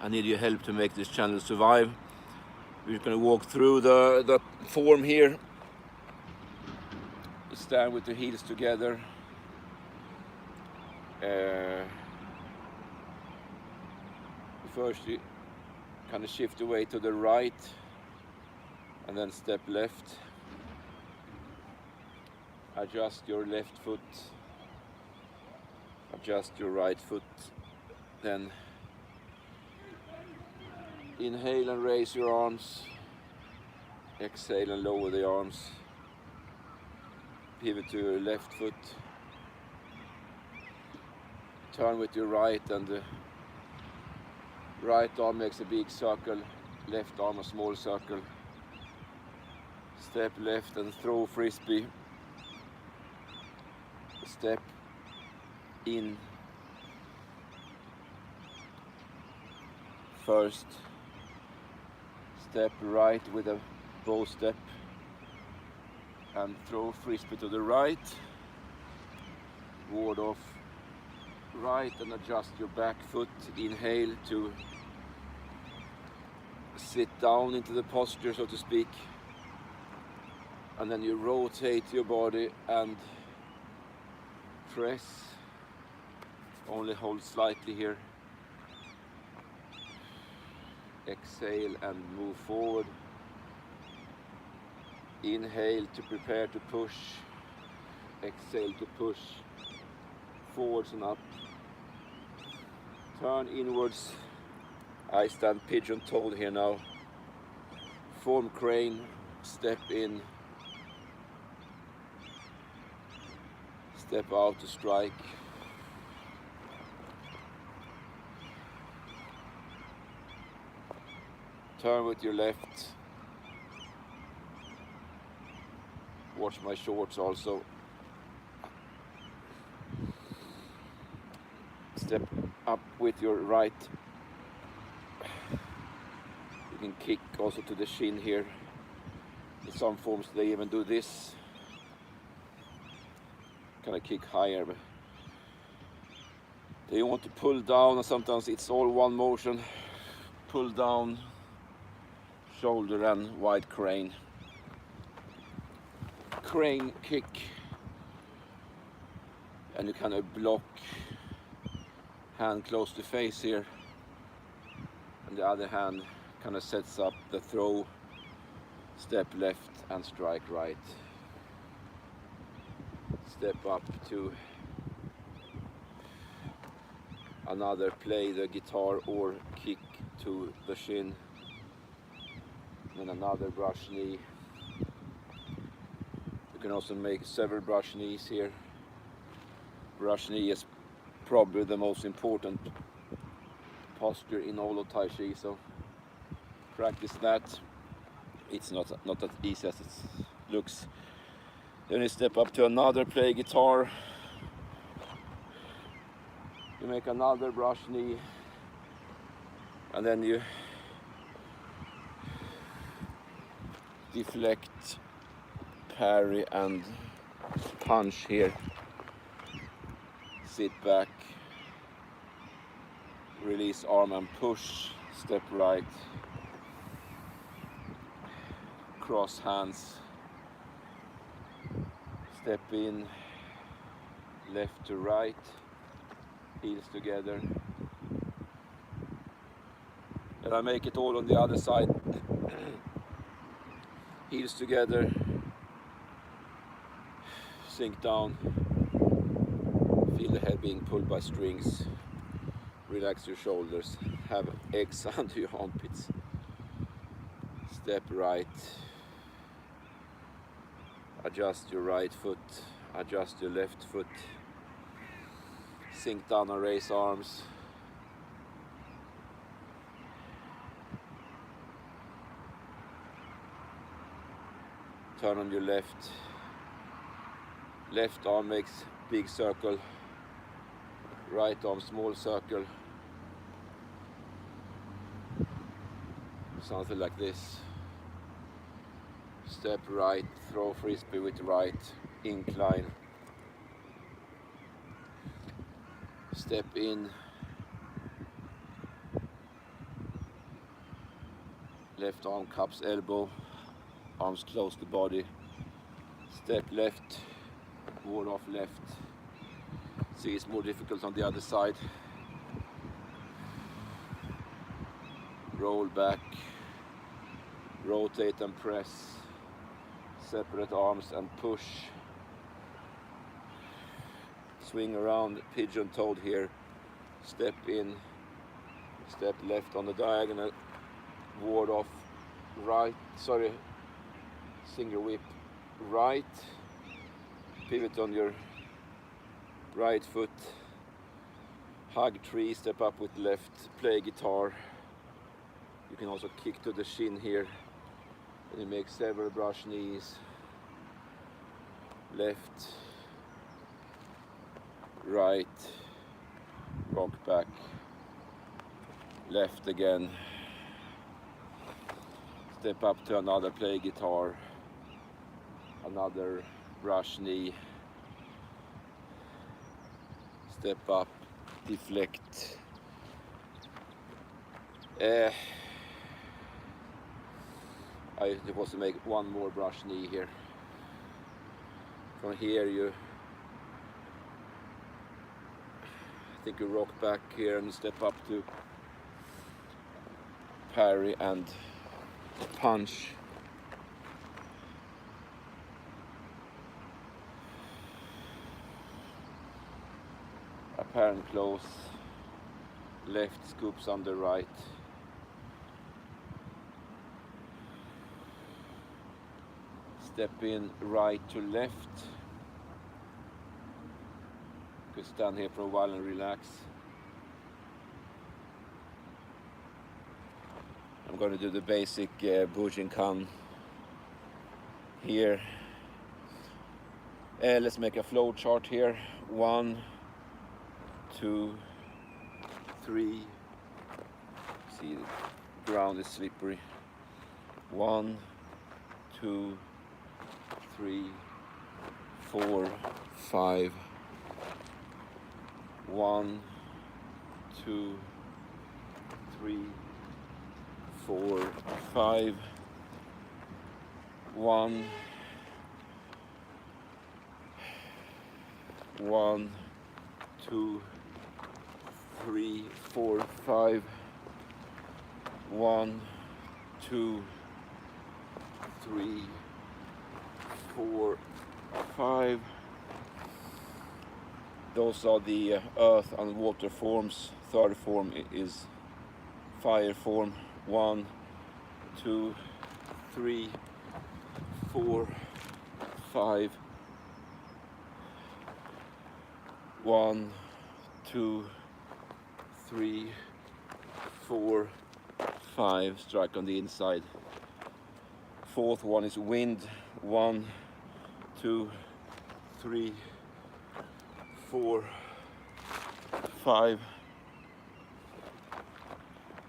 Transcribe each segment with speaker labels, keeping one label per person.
Speaker 1: I need your help to make this channel survive. We're going to walk through the form here. Stand with the heels together. First you kind of shift away to the right and then step left. Adjust your left foot. Adjust your right foot. Then inhale and raise your arms. Exhale and lower the arms. Pivot to your left foot. Turn with your right, and the right arm makes a big circle, left arm a small circle. Step left and throw frisbee. Step in first. Step right with a bow step and throw frisbee to the right. Ward off right and adjust your back foot. Inhale to sit down into the posture, so to speak, and then you rotate your body and press. Only hold slightly here. Exhale and move forward. Inhale to prepare to push. Exhale to push forwards and up. Turn inwards. I stand pigeon-toed here now. Form crane. Step in. Step out to strike. Turn with your left. Watch my shorts also. Step up with your right. You can kick also to the shin here. In some forms they even do this. Kind of kick higher. But they want to pull down, and sometimes it's all one motion. Pull down, shoulder and wide crane. Crane kick, and you kind of block, hand close to face here, and the other hand kind of sets up the throw, step left and strike right. Step up to another play the guitar or kick to the shin, and another brush knee. You can also make several brush knees here. Brush knee is probably the most important posture in all of Tai Chi, so practice that. It's not as easy as it looks. Then you step up to another play guitar. You make another brush knee, and then you deflect, parry and punch here. Sit back, release arm and push, step right, cross hands, step in, left to right, heels together. And I make it all on the other side. Heels together, sink down, feel the head being pulled by strings, relax your shoulders, have eggs under your armpits, step right, adjust your right foot, adjust your left foot, sink down and raise arms. Turn on your left. Left arm makes big circle. Right arm small circle. Something like this. Step right, throw frisbee with right, incline. Step in. Left arm cups elbow, arms close to body. Step left, ward off left. See, it's more difficult on the other side. Roll back, rotate and press. Separate arms and push. Swing around, pigeon-toed here. Step in, step left on the diagonal. Ward off right, single whip right. Pivot on your right foot. Hug tree, step up with left. Play guitar. You can also kick to the shin here. And you make several brush knees. Left, right, rock back, left again. Step up to another play guitar, another brush knee. Step up, deflect. I supposed to make one more brush knee here. From here you rock back here and step up to parry and punch. Apparent close, left scoops under right. Step in right to left. You can stand here for a while and relax. I'm going to do the basic Bujinkan here. Let's make a flow chart here. 1, 2, 3. See, the ground is slippery. 1, 2, 3, 4, 5. 1, 2, 3, 4, 5. 1, 2, 3, 4, 5. 1, 2, 3, 4, 5. Those are the earth and water forms. Third form is fire form. 1, 2, 3, 4, 5. 1, 2, 3, 4, 5. Strike on the inside. Fourth one is wind. 1, 2, 3, 4, 5.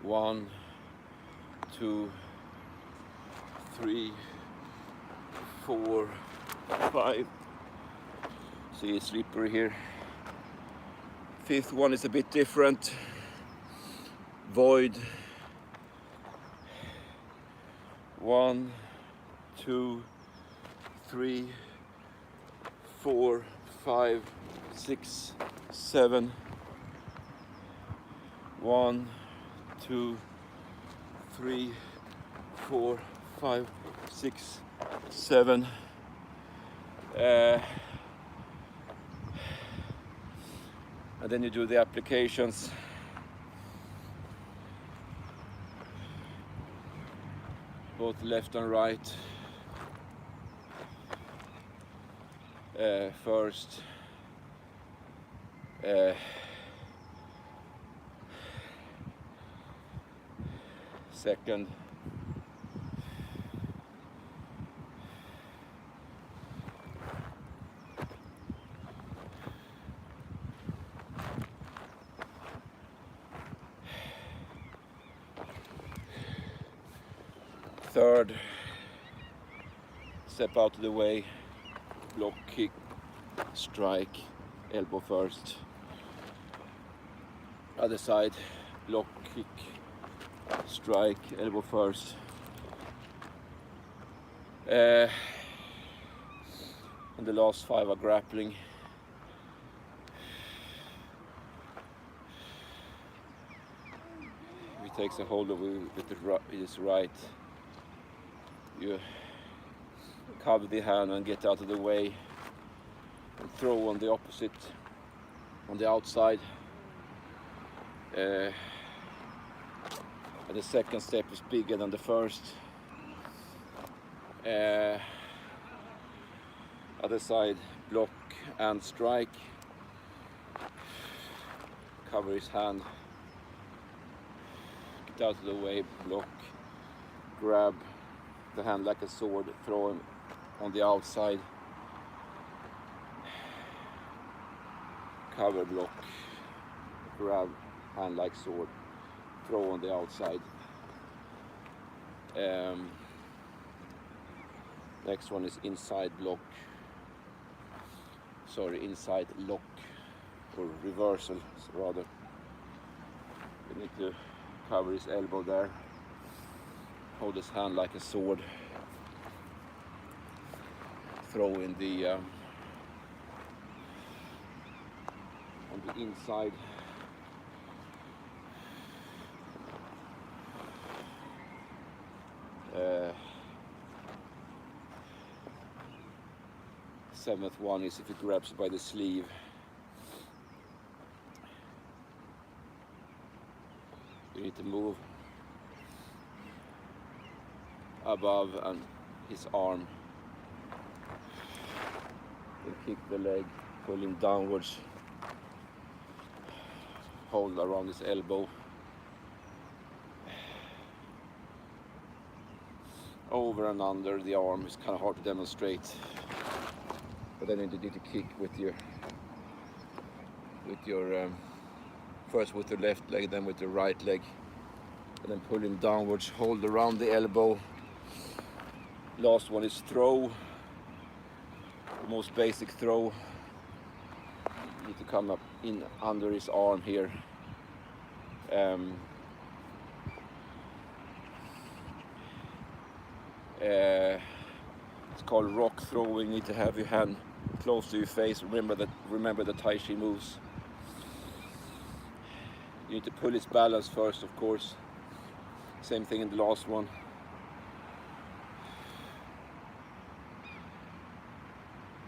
Speaker 1: 1, 2, 3, 4, 5. See, it's slippery here. Fifth one is a bit different. Void. 1, 2, 3, 4, 5, 6, 7. 1, 2, 3, 4, 5, 6, 7. And then you do the applications. Both left and right. First. Second. Third. Step out of the way. Block, kick, strike, elbow first. Other side, block, kick, strike, elbow first. And the last 5 are grappling. He takes a hold of it with his right. You cover the hand and get out of the way and throw on the opposite, on the outside. And the second step is bigger than the first. Other side, block and strike. Cover his hand. Get out of the way, block, grab the hand like a sword, throw him on the outside. Cover, block, grab, hand like sword, throw on the outside. Next one is inside block. Sorry, inside lock, or reversal rather. You need to cover his elbow there. Hold his hand like a sword. Throw in the on the inside. Seventh one is if he grabs by the sleeve. You need to move above and his arm. Then kick the leg, pull him downwards. Hold around his elbow. Over and under the arm is kind of hard to demonstrate. But then you need to kick with your first with the left leg, then with the right leg, and then pull him downwards. Hold around the elbow. Last one is throw. The most basic throw. You need to come up in under his arm here. It's called rock throwing. You need to have your hand close to your face. Remember the Tai Chi moves. You need to pull his balance first, of course. Same thing in the last one.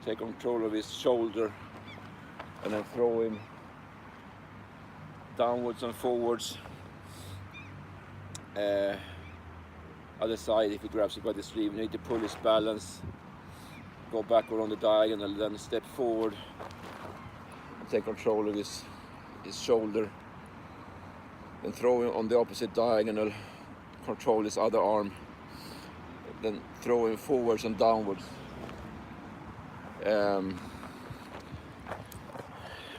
Speaker 1: Take control of his shoulder and then throw him downwards and forwards. Other side, if he grabs it by the sleeve, you need to pull his balance, go backward on the diagonal, then step forward and take control of his shoulder. Then throw him on the opposite diagonal, control his other arm, then throw him forwards and downwards.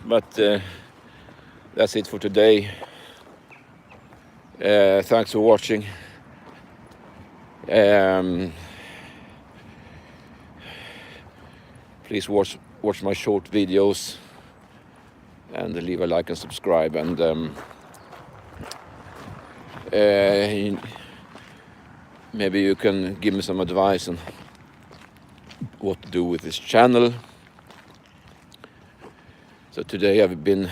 Speaker 1: But that's it for today. Thanks for watching. Please watch my short videos and leave a like and subscribe, and maybe you can give me some advice on what to do with this channel. So today I've been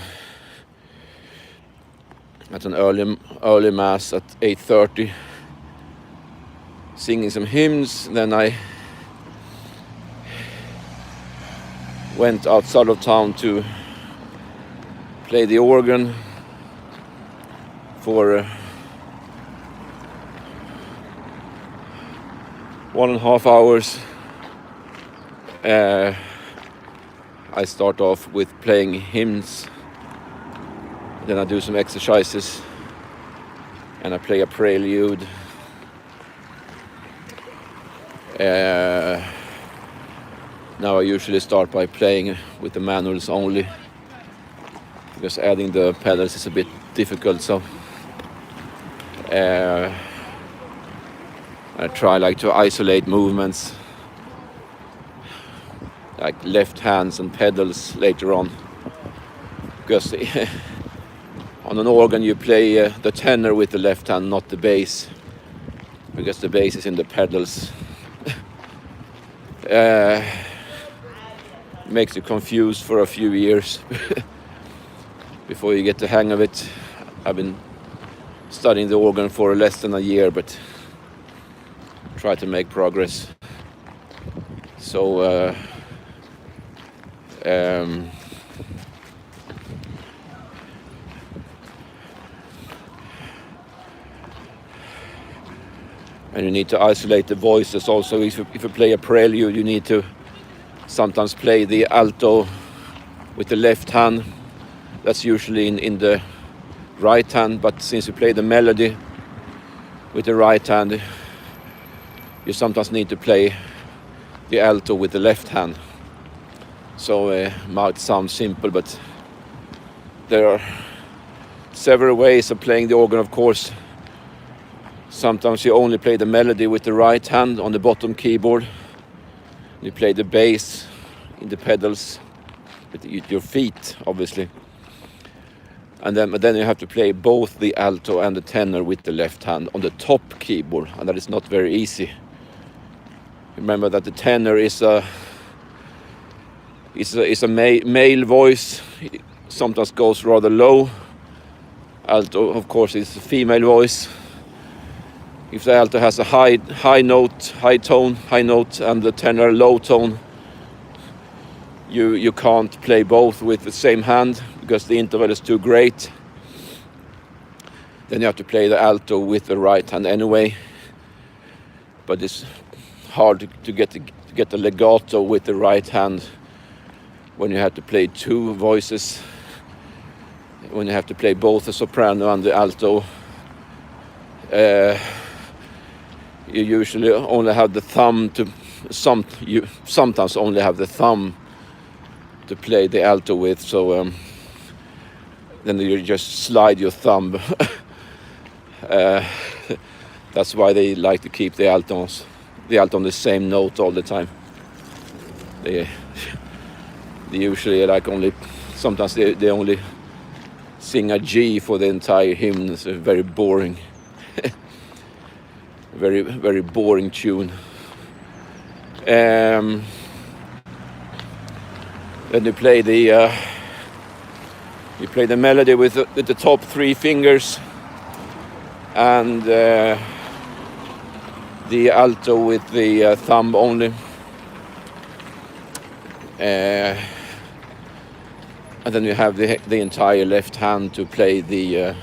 Speaker 1: at an early mass at 8:30, singing some hymns. Then I went outside of town to play the organ for 1.5 hours. I start off with playing hymns, then I do some exercises, and I play a prelude. Now I usually start by playing with the manuals only, because adding the pedals is a bit difficult. So I try to isolate movements, like left hands and pedals later on, because on an organ you play the tenor with the left hand, not the bass, because the bass is in the pedals. makes you confused for a few years before you get the hang of it. I've been studying the organ for less than a year, but try to make progress. So and you need to isolate the voices also. If you play a prelude, you need to sometimes play the alto with the left hand. That's usually in the right hand, but since you play the melody with the right hand, you sometimes need to play the alto with the left hand. So it might sound simple, but there are several ways of playing the organ, of course. Sometimes you only play the melody with the right hand on the bottom keyboard. You play the bass in the pedals with your feet, obviously. But then you have to play both the alto and the tenor with the left hand on the top keyboard, and that is not very easy. Remember that the tenor is a male voice. It sometimes goes rather low. Alto, of course, is a female voice. If the alto has a high note, and the tenor low tone, you can't play both with the same hand because the interval is too great. Then you have to play the alto with the right hand anyway. But it's hard to get the legato with the right hand when you have to play two voices. When you have to play both the soprano and the alto, you usually only have the thumb to you sometimes only have the thumb to play the alto with, so then you just slide your thumb. That's why they like to keep the alto on the same note all the time. They usually like sometimes they only sing a G for the entire hymn. It's a very boring very, very boring tune. Then you play the melody with the top three fingers, and the alto with the thumb only. And then you have the entire left hand to play the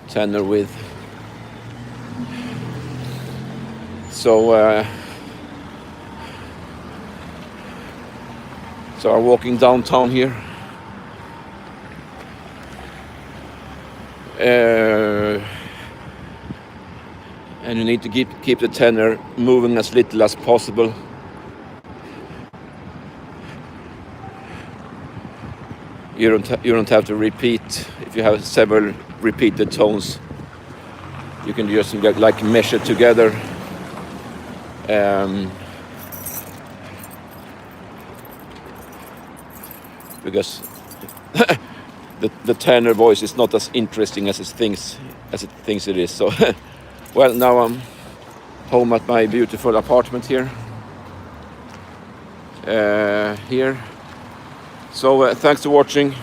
Speaker 1: tenor with. So I'm walking downtown here. And you need to keep the tenor moving as little as possible. You don't have to repeat. If you have several repeated tones, you can just like measure together. Because the tenor voice is not as interesting as it thinks it is. So, well, now I'm home at my beautiful apartment here. So thanks for watching.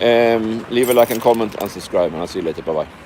Speaker 1: Leave a like and comment and subscribe, and I'll see you later. Bye bye.